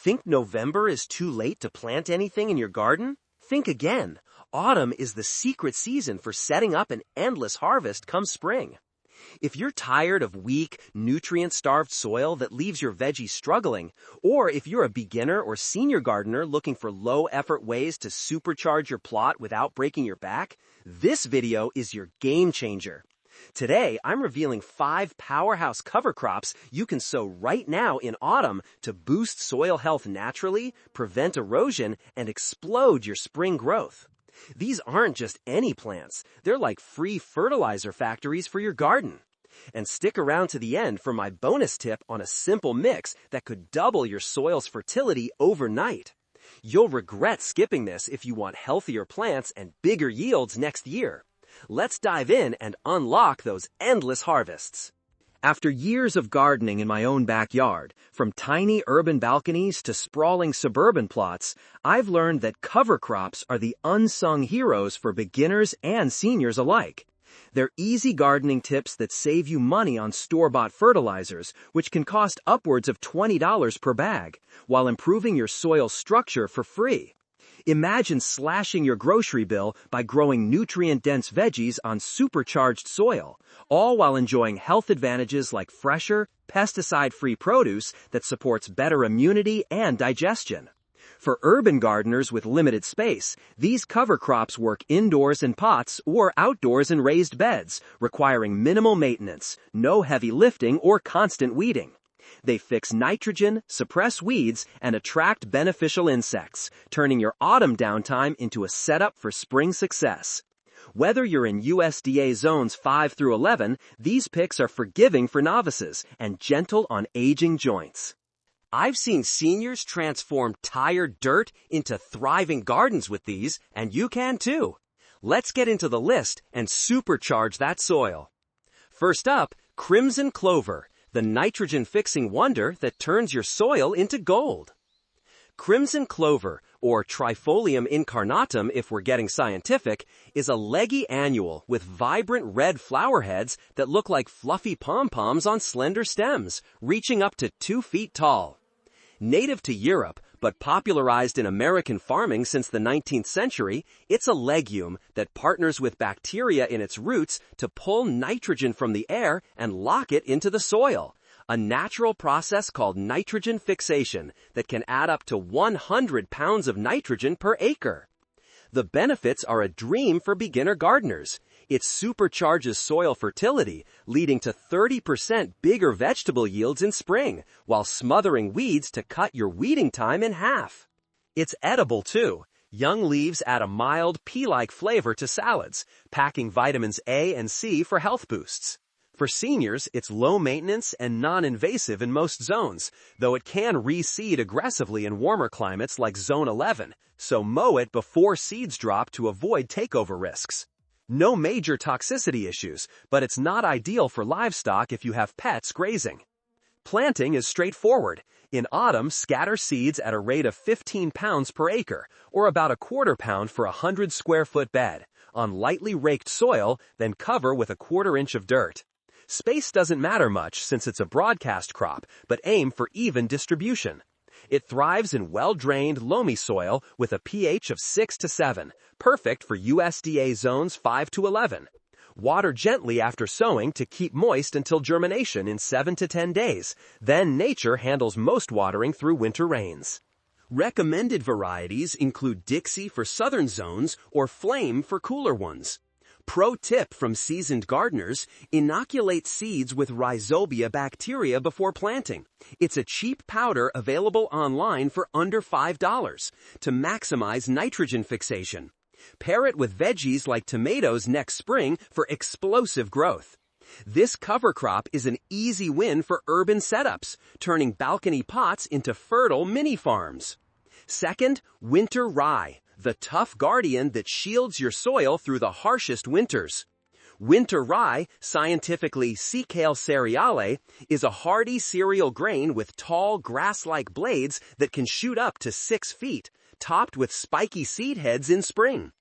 Think November is too late to plant anything in your garden? Think again. Autumn is the secret season for setting up an endless harvest come spring. If you're tired of weak, nutrient-starved soil that leaves your veggies struggling, or if you're a beginner or senior gardener looking for low-effort ways to supercharge your plot without breaking your back, this video is your game changer. Today, I'm revealing 5 powerhouse cover crops you can sow right now in autumn to boost soil health naturally, prevent erosion, and explode your spring growth. These aren't just any plants, they're like free fertilizer factories for your garden. And stick around to the end for my bonus tip on a simple mix that could double your soil's fertility overnight. You'll regret skipping this if you want healthier plants and bigger yields next year. Let's dive in and unlock those endless harvests. After years of gardening in my own backyard, from tiny urban balconies to sprawling suburban plots, I've learned that cover crops are the unsung heroes for beginners and seniors alike. They're easy gardening tips that save you money on store-bought fertilizers, which can cost upwards of $20 per bag, while improving your soil structure for free. Imagine slashing your grocery bill by growing nutrient-dense veggies on supercharged soil, all while enjoying health advantages like fresher, pesticide-free produce that supports better immunity and digestion. For urban gardeners with limited space, these cover crops work indoors in pots or outdoors in raised beds, requiring minimal maintenance, no heavy lifting or constant weeding. They fix nitrogen, suppress weeds, and attract beneficial insects, turning your autumn downtime into a setup for spring success. Whether you're in USDA zones 5 through 11, these picks are forgiving for novices and gentle on aging joints. I've seen seniors transform tired dirt into thriving gardens with these, and you can too. Let's get into the list and supercharge that soil. First up, crimson clover, the nitrogen-fixing wonder that turns your soil into gold. Crimson clover, or Trifolium incarnatum if we're getting scientific, is a leggy annual with vibrant red flower heads that look like fluffy pom-poms on slender stems, reaching up to 2 feet tall. Native to Europe, but popularized in American farming since the 19th century, it's a legume that partners with bacteria in its roots to pull nitrogen from the air and lock it into the soil, a natural process called nitrogen fixation that can add up to 100 pounds of nitrogen per acre. The benefits are a dream for beginner gardeners. It supercharges soil fertility, leading to 30% bigger vegetable yields in spring, while smothering weeds to cut your weeding time in half. It's edible too. Young leaves add a mild, pea-like flavor to salads, packing vitamins A and C for health boosts. For seniors, it's low maintenance and non-invasive in most zones, though it can reseed aggressively in warmer climates like Zone 11, so mow it before seeds drop to avoid takeover risks. No major toxicity issues, but it's not ideal for livestock if you have pets grazing. Planting is straightforward. In autumn, scatter seeds at a rate of 15 pounds per acre, or about a quarter pound for a 100 square foot bed, on lightly raked soil, then cover with a 1/4 inch of dirt. Space doesn't matter much since it's a broadcast crop, but aim for even distribution. It thrives in well-drained, loamy soil with a pH of 6 to 7, perfect for USDA zones 5 to 11. Water gently after sowing to keep moist until germination in 7 to 10 days. Then nature handles most watering through winter rains. Recommended varieties include Dixie for southern zones or Flame for cooler ones. Pro tip from seasoned gardeners, inoculate seeds with rhizobia bacteria before planting. It's a cheap powder available online for under $5 to maximize nitrogen fixation. Pair it with veggies like tomatoes next spring for explosive growth. This cover crop is an easy win for urban setups, turning balcony pots into fertile mini farms. Second, winter rye, the tough guardian that shields your soil through the harshest winters. Winter rye, scientifically Cicale cereale, is a hardy cereal grain with tall grass-like blades that can shoot up to 6 feet, topped with spiky seed heads in spring.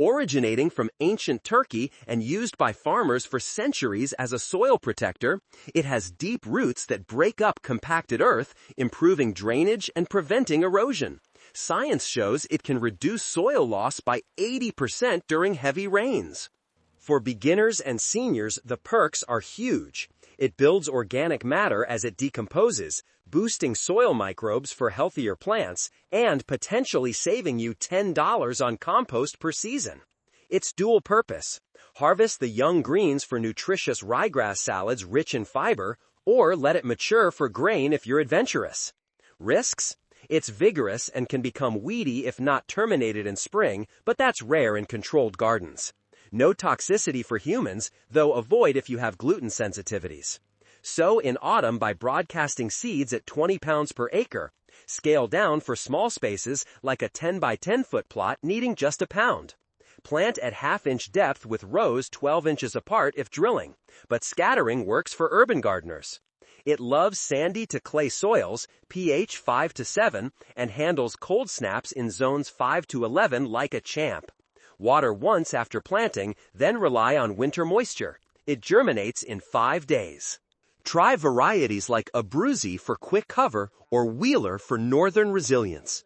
Originating from ancient Turkey and used by farmers for centuries as a soil protector, it has deep roots that break up compacted earth, improving drainage and preventing erosion. Science shows it can reduce soil loss by 80% during heavy rains. For beginners and seniors, the perks are huge. It builds organic matter as it decomposes, boosting soil microbes for healthier plants, and potentially saving you $10 on compost per season. It's dual purpose. Harvest the young greens for nutritious ryegrass salads rich in fiber, or let it mature for grain if you're adventurous. Risks? It's vigorous and can become weedy if not terminated in spring, but that's rare in controlled gardens. No toxicity for humans, though avoid if you have gluten sensitivities. Sow in autumn by broadcasting seeds at 20 pounds per acre. Scale down for small spaces like a 10 by 10 foot plot needing just a pound. Plant at half-inch depth with rows 12 inches apart if drilling, but scattering works for urban gardeners. It loves sandy to clay soils, pH 5 to 7, and handles cold snaps in zones 5 to 11 like a champ. Water once after planting, then rely on winter moisture. It germinates in 5 days. Try varieties like Abruzzi for quick cover or Wheeler for northern resilience.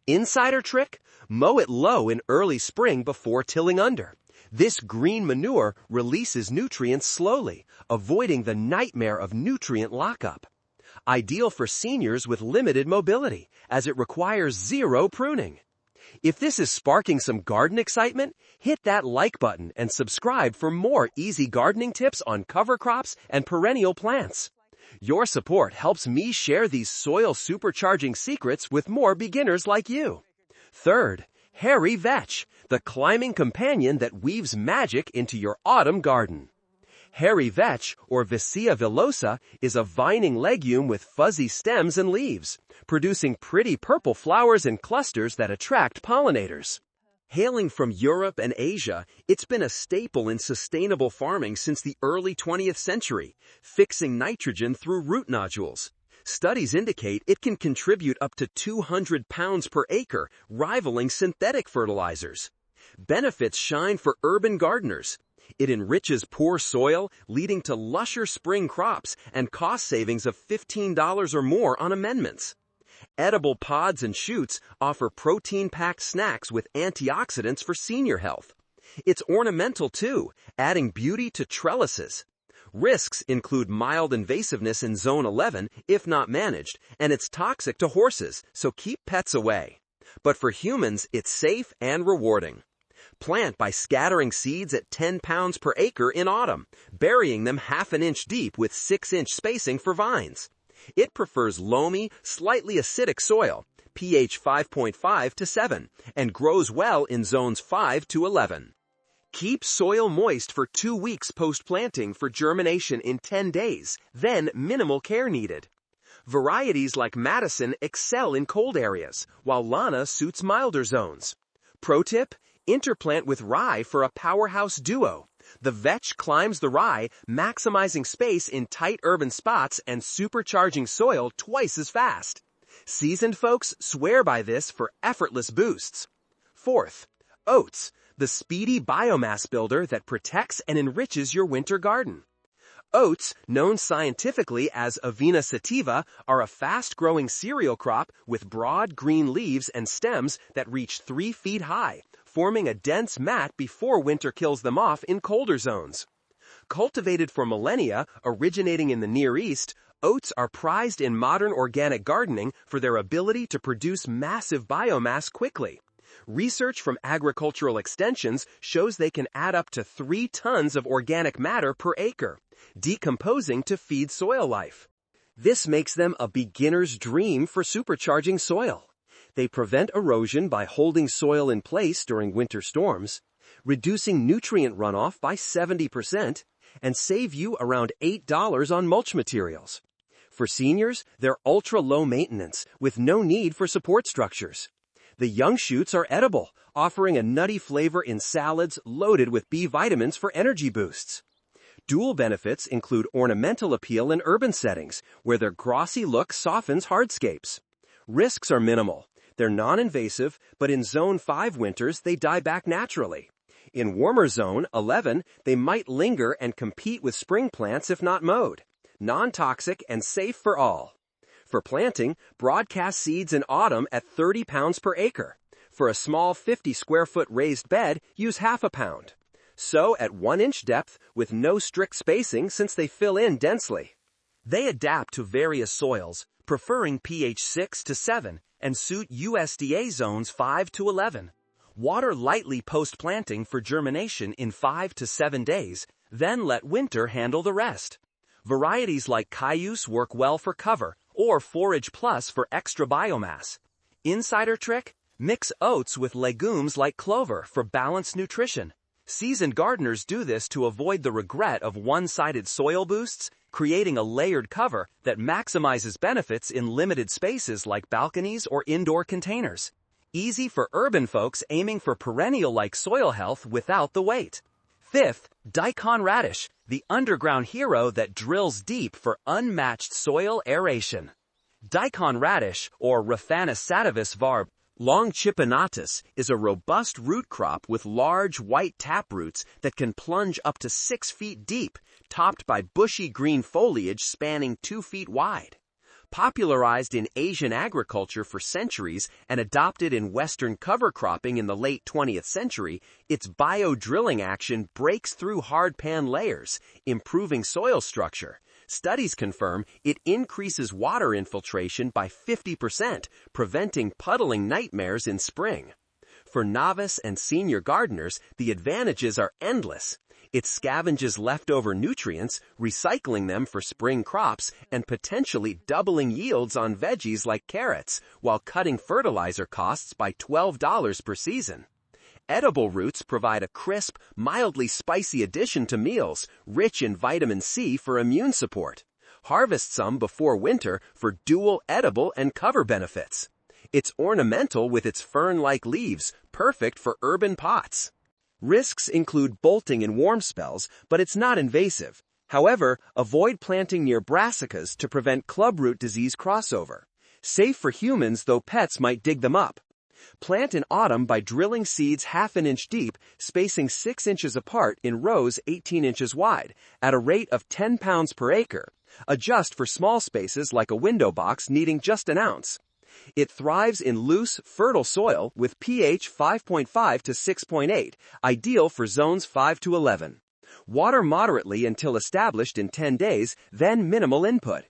Insider trick? Mow it low in early spring before tilling under. This green manure releases nutrients slowly, avoiding the nightmare of nutrient lockup. Ideal for seniors with limited mobility, as it requires zero pruning. If this is sparking some garden excitement, hit that like button and subscribe for more easy gardening tips on cover crops and perennial plants. Your support helps me share these soil supercharging secrets with more beginners like you. Third, Hairy Vetch, the climbing companion that weaves magic into your autumn garden. Hairy vetch, or Vicia villosa, is a vining legume with fuzzy stems and leaves, producing pretty purple flowers in clusters that attract pollinators. Hailing from Europe and Asia, it's been a staple in sustainable farming since the early 20th century, fixing nitrogen through root nodules. Studies indicate it can contribute up to 200 pounds per acre, rivaling synthetic fertilizers. Benefits shine for urban gardeners. It enriches poor soil, leading to lusher spring crops and cost savings of $15 or more on amendments. Edible pods and shoots offer protein-packed snacks with antioxidants for senior health. It's ornamental too, adding beauty to trellises. Risks include mild invasiveness in Zone 11 if not managed, and it's toxic to horses, so keep pets away. But for humans, it's safe and rewarding. Plant by scattering seeds at 10 pounds per acre in autumn, burying them half an inch deep with 6-inch spacing for vines. It prefers loamy, slightly acidic soil, pH 5.5 to 7, and grows well in zones 5 to 11. Keep soil moist for 2 weeks post-planting for germination in 10 days, then minimal care needed. Varieties like Madison excel in cold areas, while Lana suits milder zones. Pro tip: interplant with rye for a powerhouse duo. The vetch climbs the rye, maximizing space in tight urban spots and supercharging soil twice as fast. Seasoned folks swear by this for effortless boosts. Fourth, oats, the speedy biomass builder that protects and enriches your winter garden. Oats, known scientifically as Avena sativa, are a fast-growing cereal crop with broad green leaves and stems that reach 3 feet high, forming a dense mat before winter kills them off in colder zones. Cultivated for millennia, originating in the Near East, oats are prized in modern organic gardening for their ability to produce massive biomass quickly. Research from agricultural extensions shows they can add up to 3 tons of organic matter per acre, decomposing to feed soil life. This makes them a beginner's dream for supercharging soil. They prevent erosion by holding soil in place during winter storms, reducing nutrient runoff by 70%, and save you around $8 on mulch materials. For seniors, they're ultra-low maintenance with no need for support structures. The young shoots are edible, offering a nutty flavor in salads loaded with B vitamins for energy boosts. Dual benefits include ornamental appeal in urban settings, where their glossy look softens hardscapes. Risks are minimal. They're non-invasive, but in Zone 5 winters they die back naturally. In warmer zone 11, they might linger and compete with spring plants if not mowed. Non-toxic and safe for all. For planting, broadcast seeds in autumn at 30 pounds per acre. For a small 50 square foot raised bed, use half a pound. Sow at 1-inch depth with no strict spacing since they fill in densely. They adapt to various soils, preferring pH 6 to 7, and suit USDA zones 5 to 11. Water lightly post-planting for germination in 5 to 7 days, then let winter handle the rest. Varieties like Cayuse work well for cover, or Forage Plus for extra biomass. Insider trick? Mix oats with legumes like clover for balanced nutrition. Seasoned gardeners do this to avoid the regret of one-sided soil boosts, creating a layered cover that maximizes benefits in limited spaces like balconies or indoor containers. Easy for urban folks aiming for perennial-like soil health without the weight. Fifth, daikon radish, the underground hero that drills deep for unmatched soil aeration. Daikon radish, or Raphanus sativus var. Longipinatus, is a robust root crop with large white taproots that can plunge up to 6 feet deep, topped by bushy green foliage spanning 2 feet wide. Popularized in Asian agriculture for centuries and adopted in Western cover cropping in the late 20th century, its bio-drilling action breaks through hard pan layers, improving soil structure. Studies confirm it increases water infiltration by 50%, preventing puddling nightmares in spring. For novice and senior gardeners, the advantages are endless. It scavenges leftover nutrients, recycling them for spring crops, and potentially doubling yields on veggies like carrots, while cutting fertilizer costs by $12 per season. Edible roots provide a crisp, mildly spicy addition to meals, rich in vitamin C for immune support. Harvest some before winter for dual edible and cover benefits. It's ornamental with its fern-like leaves, perfect for urban pots. Risks include bolting in warm spells, but it's not invasive. However, avoid planting near brassicas to prevent clubroot disease crossover. Safe for humans, though pets might dig them up. Plant in autumn by drilling seeds half an inch deep, spacing 6 inches apart in rows 18 inches wide, at a rate of 10 pounds per acre. Adjust for small spaces like a window box needing just an ounce. It thrives in loose, fertile soil with pH 5.5 to 6.8, ideal for zones 5 to 11. Water moderately until established in 10 days, then minimal input.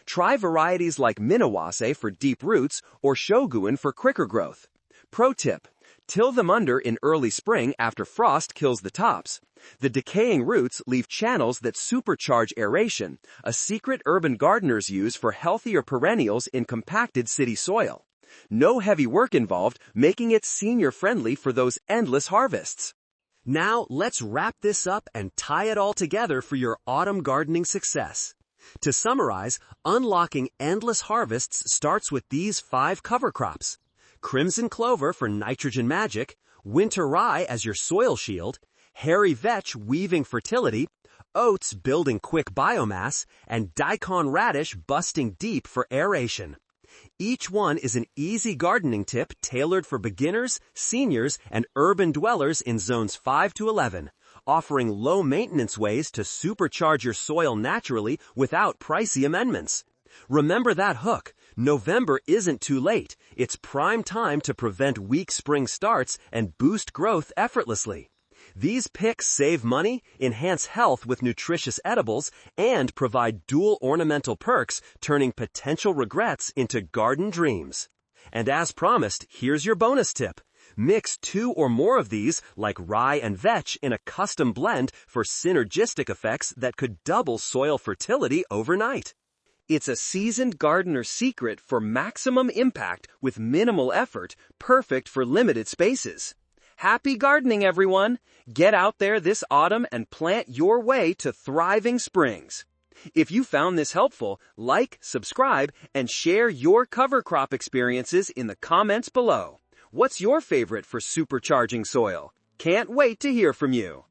Try varieties like Minawase for deep roots or Shogun for quicker growth. Pro tip: till them under in early spring after frost kills the tops. The decaying roots leave channels that supercharge aeration, a secret urban gardeners use for healthier perennials in compacted city soil. No heavy work involved, making it senior-friendly for those endless harvests. Now, let's wrap this up and tie it all together for your autumn gardening success. To summarize, unlocking endless harvests starts with these 5 cover crops. Crimson clover for nitrogen magic, winter rye as your soil shield, hairy vetch weaving fertility, oats building quick biomass, and daikon radish busting deep for aeration. Each one is an easy gardening tip tailored for beginners, seniors, and urban dwellers in zones 5 to 11, offering low-maintenance ways to supercharge your soil naturally without pricey amendments. Remember that hook. November isn't too late. It's prime time to prevent weak spring starts and boost growth effortlessly. These picks save money, enhance health with nutritious edibles, and provide dual ornamental perks, turning potential regrets into garden dreams. And as promised, here's your bonus tip. Mix 2 or more of these, like rye and vetch, in a custom blend for synergistic effects that could double soil fertility overnight. It's a seasoned gardener's secret for maximum impact with minimal effort, perfect for limited spaces. Happy gardening, everyone! Get out there this autumn and plant your way to thriving springs. If you found this helpful, like, subscribe, and share your cover crop experiences in the comments below. What's your favorite for supercharging soil? Can't wait to hear from you.